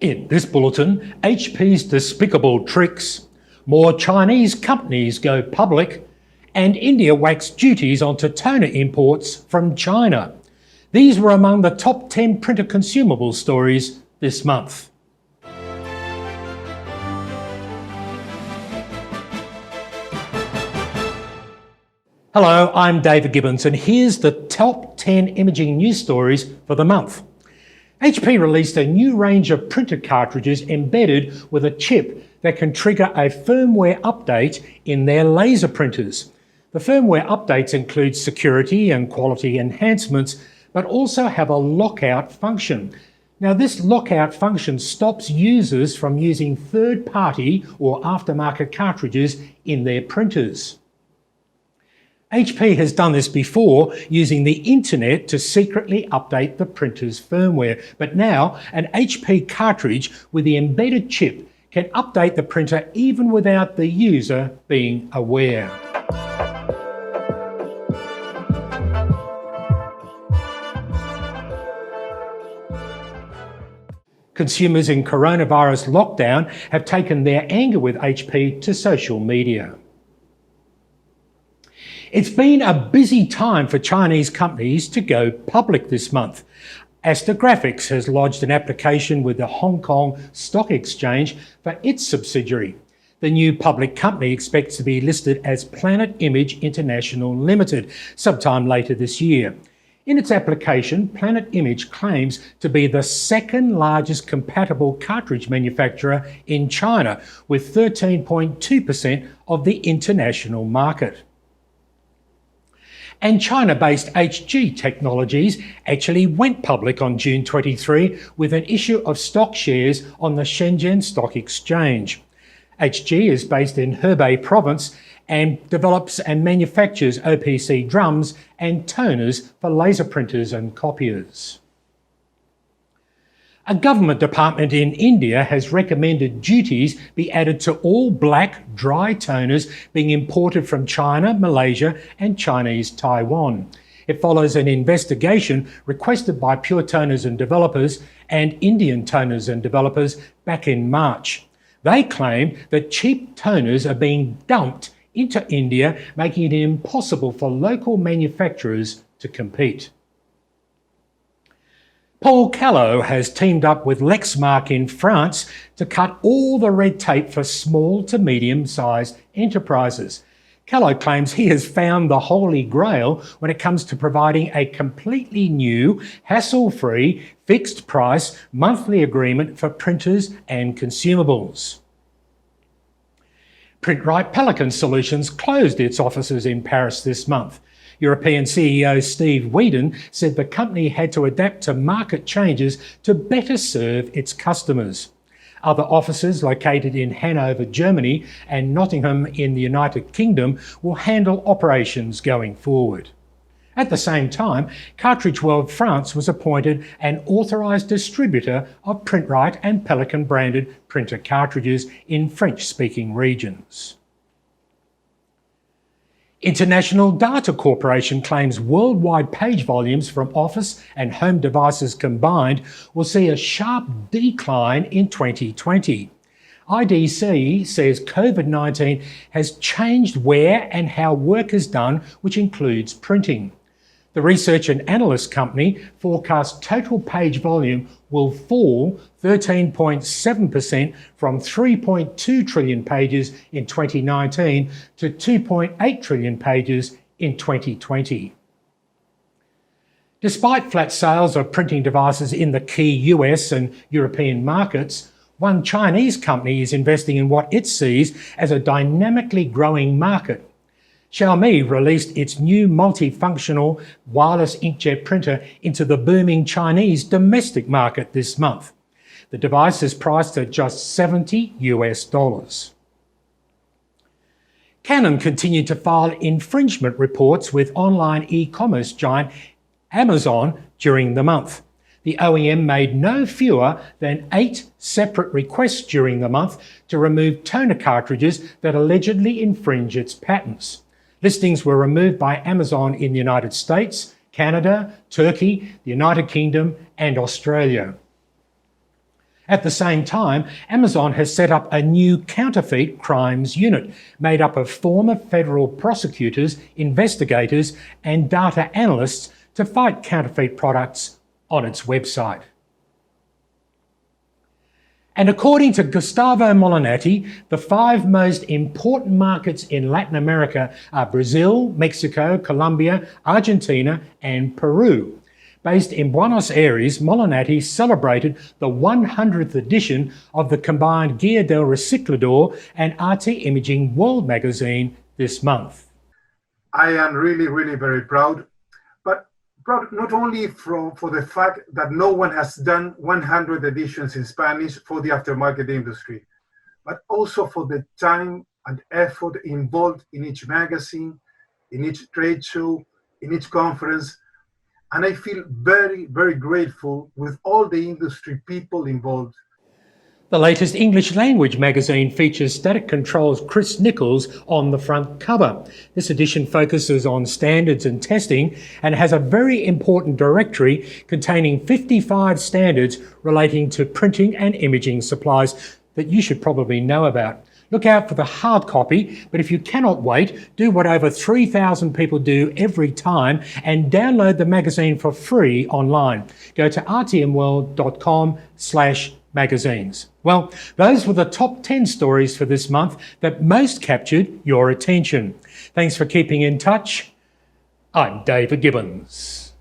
In this bulletin, HP's despicable tricks, more Chinese companies go public, and India whacks duties onto toner imports from China. These were among the top 10 printer consumable stories this month. Hello, I'm David Gibbons, and here's the top 10 imaging news stories for the month. HP released a new range of printer cartridges embedded with a chip that can trigger a firmware update in their laser printers. The firmware updates include security and quality enhancements, but also have a lockout function. Now, this lockout function stops users from using third-party or aftermarket cartridges in their printers. HP has done this before using the internet to secretly update the printer's firmware, but now an HP cartridge with the embedded chip can update the printer even without the user being aware. Consumers in coronavirus lockdown have taken their anger with HP to social media. It's been a busy time for Chinese companies to go public this month. Aster Graphics has lodged an application with the Hong Kong Stock Exchange for its subsidiary. The new public company expects to be listed as Planet Image International Limited sometime later this year. In its application, Planet Image claims to be the second largest compatible cartridge manufacturer in China, with 13.2% of the international market. And China-based HG Technologies actually went public on June 23 with an issue of stock shares on the Shenzhen Stock Exchange. HG is based in Hebei province and develops and manufactures OPC drums and toners for laser printers and copiers. A government department in India has recommended duties be added to all black dry toners being imported from China, Malaysia and Chinese Taiwan. It follows an investigation requested by Pure Toners and Developers and Indian Toners and Developers back in March. They claim that cheap toners are being dumped into India, making it impossible for local manufacturers to compete. Paul Callow has teamed up with Lexmark in France to cut all the red tape for small to medium-sized enterprises. Callow claims he has found the holy grail when it comes to providing a completely new, hassle-free, fixed-price monthly agreement for printers and consumables. PrintRite Pelican Solutions closed its offices in Paris this month. European CEO Steve Whedon said the company had to adapt to market changes to better serve its customers. Other offices located in Hanover, Germany and Nottingham in the United Kingdom will handle operations going forward. At the same time, Cartridge World France was appointed an authorised distributor of PrintRite and Pelican branded printer cartridges in French-speaking regions. International Data Corporation claims worldwide page volumes from office and home devices combined will see a sharp decline in 2020. IDC says COVID-19 has changed where and how work is done, which includes printing. The research and analyst company forecasts total page volume will fall 13.7% from 3.2 trillion pages in 2019 to 2.8 trillion pages in 2020. Despite flat sales of printing devices in the key US and European markets, one Chinese company is investing in what it sees as a dynamically growing market. Xiaomi released its new multifunctional wireless inkjet printer into the booming Chinese domestic market this month. The device is priced at just $70 US. Canon continued to file infringement reports with online e-commerce giant Amazon during the month. The OEM made no fewer than 8 separate requests during the month to remove toner cartridges that allegedly infringe its patents. Listings were removed by Amazon in the United States, Canada, Turkey, the United Kingdom and Australia. At the same time, Amazon has set up a new counterfeit crimes unit made up of former federal prosecutors, investigators, and data analysts to fight counterfeit products on its website. And according to Gustavo Molinatti, the 5 most important markets in Latin America are Brazil, Mexico, Colombia, Argentina, and Peru. Based in Buenos Aires, Molinatti celebrated the 100th edition of the combined Guia del Reciclador and RT Imaging World magazine this month. I am really very proud, but proud not only for the fact that no one has done 100 editions in Spanish for the aftermarket industry, but also for the time and effort involved in each magazine, in each trade show, in each conference. And I feel very grateful with all the industry people involved. The latest English language magazine features Static Control's Chris Nichols on the front cover. This edition focuses on standards and testing and has a very important directory containing 55 standards relating to printing and imaging supplies that you should probably know about. Look out for the hard copy, but if you cannot wait, do what over 3,000 people do every time and download the magazine for free online. Go to rtmworld.com/magazines. Well, those were the top 10 stories for this month that most captured your attention. Thanks for keeping in touch. I'm David Gibbons.